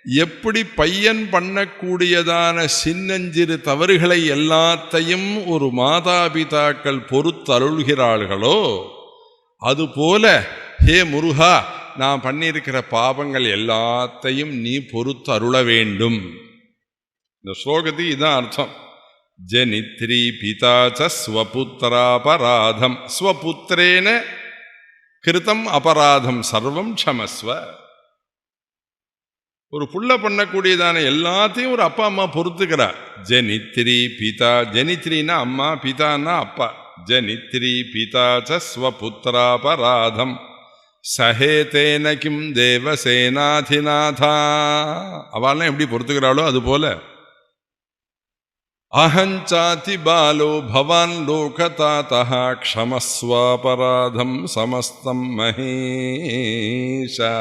எப்படி பையன் பண்ணக்கூடியதான சின்னஞ்சிறு தவறுகளை எல்லாத்தையும் ஒரு மாதாபிதாக்கள் பொறுத்தருள்கிறார்களோ அதுபோல ஹே முருகா, நான் பண்ணியிருக்கிற பாவங்கள் எல்லாத்தையும் நீ பொறுத்தருள வேண்டும். இந்த ஸ்லோகத்துக்கு இதான் அர்த்தம். ஜனித்ரி பிதாச்ச ஸ்வபுத்திராபராதம் ஸ்வபுத்திரேன கிருதம் அபராதம் சர்வம் க்ஷமஸ்வ. ஒரு புள்ள பண்ணக்கூடியதான எல்லாத்தையும் ஒரு அப்பா அம்மா பொறுத்துக்கிறார். ஜனித்ரி பிதா, ஜனித்ரினா அம்மா, பிதான்னா அப்பா. ஜனித்ரி பிதாச்ச ஸ்வபுத்திராபராதம் சஹேதேன கிம் தேவசேனாதிநாதா. அவள்லாம் எப்படி பொறுத்துக்கிறாளோ அதுபோல அஹஞ்சாதி பாலோ பவான் லோகதாதா க்ஷமஸ்வாபராதம் சமஸ்தம் மகேஷா.